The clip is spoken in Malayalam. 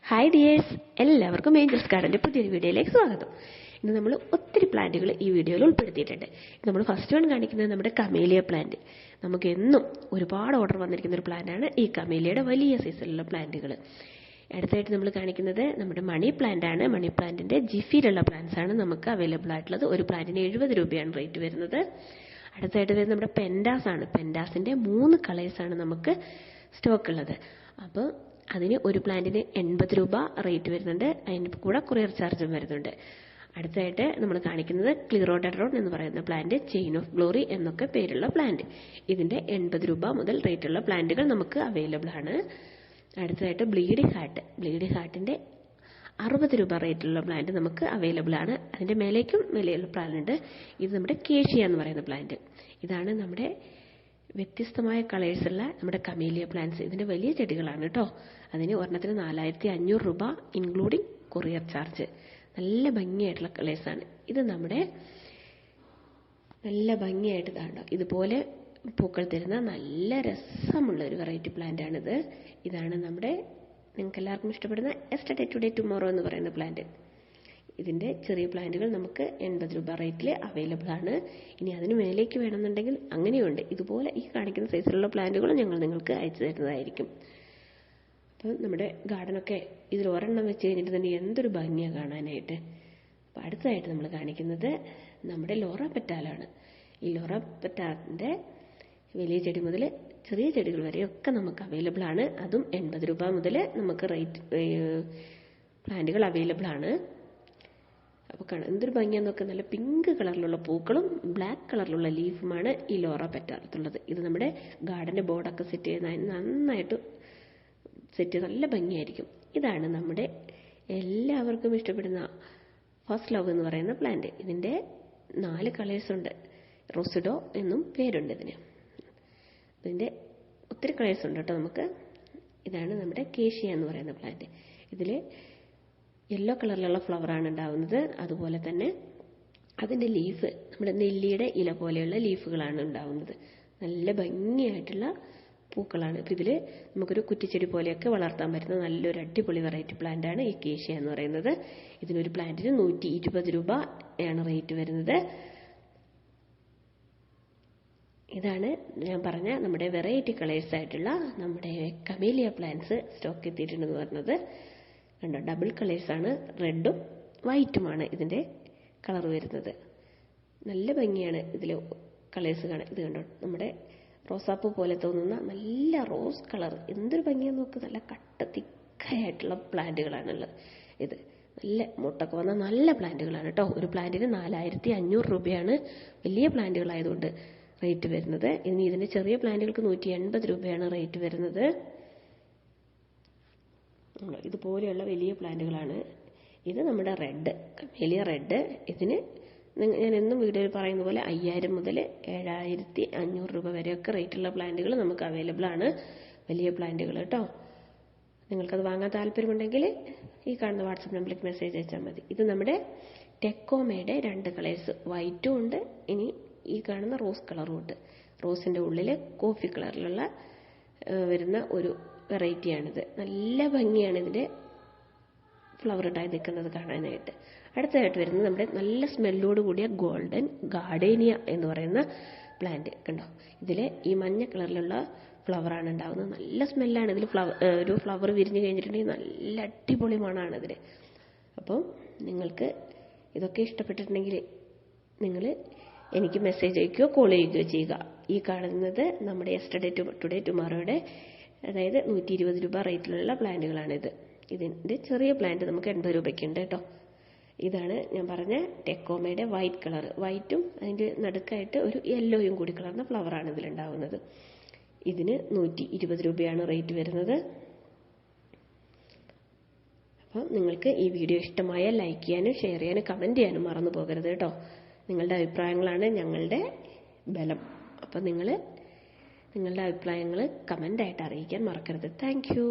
ഹായ് ഡിയേഴ്സ്, എല്ലാവർക്കും ഏഞ്ചൽസ് ഗാർഡൻ്റെ പുതിയൊരു വീഡിയോയിലേക്ക് സ്വാഗതം. ഇന്ന് നമ്മൾ ഒത്തിരി പ്ലാന്റുകൾ ഈ വീഡിയോയിൽ ഉൾപ്പെടുത്തിയിട്ടുണ്ട്. നമ്മൾ ഫസ്റ്റ് വൺ കാണിക്കുന്നത് നമ്മുടെ കമേലിയ പ്ലാന്റ്. നമുക്ക് എന്നും ഒരുപാട് ഓർഡർ വന്നിരിക്കുന്ന ഒരു പ്ലാന്റാണ് ഈ കമേലിയയുടെ വലിയ സൈസിലുള്ള പ്ലാന്റുകൾ. അടുത്തായിട്ട് നമ്മൾ കാണിക്കുന്നത് നമ്മുടെ മണി പ്ലാന്റ് ആണ്. മണി പ്ലാന്റിൻ്റെ ജിഫിയിലുള്ള പ്ലാന്റ്സ് ആണ് നമുക്ക് അവൈലബിൾ ആയിട്ടുള്ളത്. ഒരു പ്ലാന്റിന് 70 രൂപയാണ് റേറ്റ് വരുന്നത്. അടുത്തായിട്ട് വരുന്നത് നമ്മുടെ പെൻഡാസ് ആണ്. പെൻഡാസിൻ്റെ 3 കളേഴ്സാണ് നമുക്ക് സ്റ്റോക്ക് ഉള്ളത്. അപ്പോൾ അതിന് ഒരു പ്ലാന്റിന് 80 രൂപ റേറ്റ് വരുന്നുണ്ട്. അതിന് കൂടെ കൊറിയർ ചാർജും വരുന്നുണ്ട്. അടുത്തായിട്ട് നമ്മൾ കാണിക്കുന്നത് ക്ലിറോഡെഡ്രോൺ എന്ന് പറയുന്ന പ്ലാന്റ്, ചെയിൻ ഓഫ് ഗ്ലോറി എന്നൊക്കെ പേരുള്ള പ്ലാന്റ്. ഇതിൻ്റെ 80 രൂപ മുതൽ റേറ്റുള്ള പ്ലാന്റുകൾ നമുക്ക് അവൈലബിൾ ആണ്. അടുത്തതായിട്ട് ബ്ലീഡി ഹാർട്ടിൻ്റെ 60 രൂപ റേറ്റുള്ള പ്ലാന്റ് നമുക്ക് അവൈലബിൾ ആണ്. അതിൻ്റെ മേലേക്കും വിലയുള്ള പ്ലാന്റ്. ഇത് നമ്മുടെ കേഷ്യ എന്ന് പറയുന്ന പ്ലാന്റ്. ഇതാണ് നമ്മുടെ വ്യത്യസ്തമായ കളേഴ്സുള്ള നമ്മുടെ കമേലിയ പ്ലാന്റ്സ്. ഇതിൻ്റെ വലിയ ചെടികളാണ് കേട്ടോ. അതിന് ഒരെണ്ണത്തിന് 4500 രൂപ ഇൻക്ലൂഡിങ് കൊറിയർ ചാർജ്. നല്ല ഭംഗിയായിട്ടുള്ള കളേഴ്സാണ്. ഇത് നമ്മുടെ നല്ല ഭംഗിയായിട്ട് കാണാം. ഇതുപോലെ പൂക്കൾ തരുന്ന നല്ല രസമുള്ള ഒരു വെറൈറ്റി പ്ലാന്റ് ആണിത്. ഇതാണ് നമ്മുടെ നിങ്ങൾക്ക് എല്ലാവർക്കും ഇഷ്ടപ്പെടുന്ന യെസ്റ്റർഡേ ടുഡേ ടുമോറോ എന്ന് പറയുന്ന പ്ലാന്റ്. ഇതിൻ്റെ ചെറിയ പ്ലാന്റുകൾ നമുക്ക് 80 രൂപ റേറ്റിൽ അവൈലബിൾ ആണ്. ഇനി അതിന് മേലേക്ക് വേണമെന്നുണ്ടെങ്കിൽ അങ്ങനെയുണ്ട്. ഇതുപോലെ ഈ കാണിക്കുന്ന സൈസിലുള്ള പ്ലാന്റുകളും ഞങ്ങൾ നിങ്ങൾക്ക് അയച്ചു തരുന്നതായിരിക്കും. അപ്പം നമ്മുടെ ഗാർഡനൊക്കെ ഇതിൽ ഒരെണ്ണം വെച്ച് കഴിഞ്ഞിട്ട് തന്നെ എന്തൊരു ഭംഗിയാണ് കാണാനായിട്ട്. അപ്പോൾ അടുത്തതായിട്ട് നമ്മൾ കാണിക്കുന്നത് നമ്മുടെ ലോറ പെറ്റാലാണ്. ഈ ലോറ പെറ്റാലിൻ്റെ വലിയ ചെടി മുതൽ ചെറിയ ചെടികൾ വരെയൊക്കെ നമുക്ക് അവൈലബിൾ ആണ്. അതും 80 രൂപ മുതൽ നമുക്ക് റേറ്റ് പ്ലാന്റുകൾ അവൈലബിൾ ആണ്. അപ്പോൾ എന്തൊരു ഭംഗിയാന്നൊക്കെ. നല്ല പിങ്ക് കളറിലുള്ള പൂക്കളും ബ്ലാക്ക് കളറിലുള്ള ലീഫുമാണ് ഈ ലോറ പെറ്റാലത്തുള്ളത്. ഇത് നമ്മുടെ ഗാർഡൻ്റെ ബോർഡൊക്കെ സെറ്റ് ചെയ്യുന്നതിന് നന്നായിട്ട് സെറ്റ് നല്ല ഭംഗിയായിരിക്കും. ഇതാണ് നമ്മുടെ എല്ലാവർക്കും ഇഷ്ടപ്പെടുന്ന ഫസ്റ്റ് ലവ് എന്ന് പറയുന്ന പ്ലാന്റ്. ഇതിൻ്റെ 4 കളേഴ്സ് ഉണ്ട്. റോസിഡോ എന്നും പേരുണ്ട് ഇതിന്. ഇതിൻ്റെ ഒത്തിരി കളേഴ്സ് ഉണ്ട് കേട്ടോ നമുക്ക്. ഇതാണ് നമ്മുടെ കേഷ്യ എന്ന് പറയുന്ന പ്ലാന്റ്. ഇതിൽ യെല്ലോ കളറിലുള്ള ഫ്ലവറാണ് ഉണ്ടാവുന്നത്. അതുപോലെ തന്നെ അതിൻ്റെ ലീഫ് നമ്മുടെ നെല്ലിയുടെ ഇല പോലെയുള്ള ലീഫുകളാണ് ഉണ്ടാവുന്നത്. നല്ല ഭംഗിയായിട്ടുള്ള പൂക്കളാണ്. ഇപ്പം ഇതിൽ നമുക്കൊരു കുറ്റിച്ചെടി പോലെയൊക്കെ വളർത്താൻ പറ്റുന്ന നല്ലൊരു അടിപൊളി വെറൈറ്റി പ്ലാന്റാണ് ഈ കേഷ്യ എന്ന് പറയുന്നത്. ഇതിനൊരു പ്ലാന്റിന് 120 രൂപ ആണ് റേറ്റ് വരുന്നത്. ഇതാണ് ഞാൻ പറഞ്ഞ നമ്മുടെ വെറൈറ്റി കളേഴ്സ് ആയിട്ടുള്ള നമ്മുടെ കമേലിയ പ്ലാന്റ്സ് സ്റ്റോക്ക് എത്തിയിട്ടുണ്ടെന്ന് പറഞ്ഞത്. കണ്ടോ, ഡബിൾ കളേഴ്സാണ്. റെഡും വൈറ്റുമാണ് ഇതിൻ്റെ കളർ വരുന്നത്. നല്ല ഭംഗിയാണ് ഇതിൽ കളേഴ്സ് കാണാൻ. ഇത് കണ്ടോ, നമ്മുടെ റോസാപ്പൂ പോലെ തോന്നുന്ന നല്ല റോസ് കളർ. എന്തൊരു ഭംഗിയാന്ന് നോക്ക്. നല്ല കട്ട തിക്കായിട്ടുള്ള പ്ലാന്റുകളാണുള്ളത്. ഇത് നല്ല മുട്ടൊക്കെ വന്ന നല്ല പ്ലാന്റുകളാണ് കേട്ടോ. ഒരു പ്ലാന്റിന് 4500 രൂപയാണ് വലിയ പ്ലാന്റുകളായതുകൊണ്ട് റേറ്റ് വരുന്നത്. ഇനി ഇതിൻ്റെ ചെറിയ പ്ലാന്റുകൾക്ക് 180 രൂപയാണ് റേറ്റ് വരുന്നത്. ഇതുപോലെയുള്ള വലിയ പ്ലാന്റുകളാണ്. ഇത് നമ്മുടെ റെഡ്, കമേലിയ റെഡ്. ഇതിന് ഞാൻ എന്നും വീഡിയോയിൽ പറയുന്ന പോലെ 5000 മുതൽ 7500 രൂപ വരെയൊക്കെ റേറ്റുള്ള പ്ലാന്റുകൾ നമുക്ക് അവൈലബിൾ ആണ്. വലിയ പ്ലാന്റുകൾ കേട്ടോ. നിങ്ങൾക്കത് വാങ്ങാൻ താല്പര്യമുണ്ടെങ്കിൽ ഈ കാണുന്ന വാട്സപ്പ് നമ്പറിലേക്ക് മെസ്സേജ് അയച്ചാൽ മതി. ഇത് നമ്മുടെ ടെക്കോമയുടെ 2 കളേഴ്സ്, വൈറ്റും ഉണ്ട്, ഇനി ഈ കാണുന്ന റോസ് കളറും ഉണ്ട്. റോസിൻ്റെ ഉള്ളിൽ കോഫി കളറിലുള്ള വരുന്ന ഒരു വെറൈറ്റിയാണിത്. നല്ല ഭംഗിയാണ് ഇതിൻ്റെ ഫ്ലവർ ഇട്ടായി നിൽക്കുന്നത് കാണാനായിട്ട്. അടുത്തതായിട്ട് വരുന്നത് നമ്മുടെ നല്ല സ്മെല്ലോട് കൂടിയ ഗോൾഡൻ ഗാർഡേനിയ എന്ന് പറയുന്ന പ്ലാന്റ്. കണ്ടോ, ഇതിൽ ഈ മഞ്ഞ കളറിലുള്ള ഫ്ലവറാണ് ഉണ്ടാകുന്നത്. നല്ല സ്മെല്ലാണ് ഇതിൽ. ഒരു ഫ്ലവർ വിരിഞ്ഞ് കഴിഞ്ഞിട്ടുണ്ടെങ്കിൽ നല്ല അടിപൊളി മണമാണ് ഇതിന്. അപ്പം നിങ്ങൾക്ക് ഇതൊക്കെ ഇഷ്ടപ്പെട്ടിട്ടുണ്ടെങ്കിൽ നിങ്ങൾ എനിക്ക് മെസ്സേജ് അയക്കുകയോ കോൾ ചെയ്യുകയോ ചെയ്യുക. ഈ കാണുന്നത് നമ്മുടെ യെസ്റ്റർഡേ ടുഡേ ടുമോറോയുടെ അതായത് 120 രൂപ റേറ്റിലുള്ള പ്ലാന്റുകളാണിത്. ഇതിൻ്റെ ചെറിയ പ്ലാന്റ് നമുക്ക് 80 രൂപയ്ക്കുണ്ട് കേട്ടോ. ഇതാണ് ഞാൻ പറഞ്ഞ ടെക്കോമയുടെ വൈറ്റ് കളർ. വൈറ്റും അതിൻ്റെ നടുക്കായിട്ട് ഒരു യെല്ലോയും കൂടി കളർന്ന ഫ്ലവറാണ് ഇതിലുണ്ടാവുന്നത്. ഇതിന് 120 രൂപയാണ് റേറ്റ് വരുന്നത്. അപ്പോൾ നിങ്ങൾക്ക് ഈ വീഡിയോ ഇഷ്ടമായാൽ ലൈക്ക് ചെയ്യാനും ഷെയർ ചെയ്യാനും കമൻറ്റ് ചെയ്യാനും മറന്നു പോകരുത് കേട്ടോ. നിങ്ങളുടെ അഭിപ്രായങ്ങളാണ് ഞങ്ങളുടെ ബലം. അപ്പോൾ നിങ്ങളുടെ അഭിപ്രായങ്ങൾ കമൻ്റായിട്ട് അറിയിക്കാൻ മറക്കരുത്. Thank you.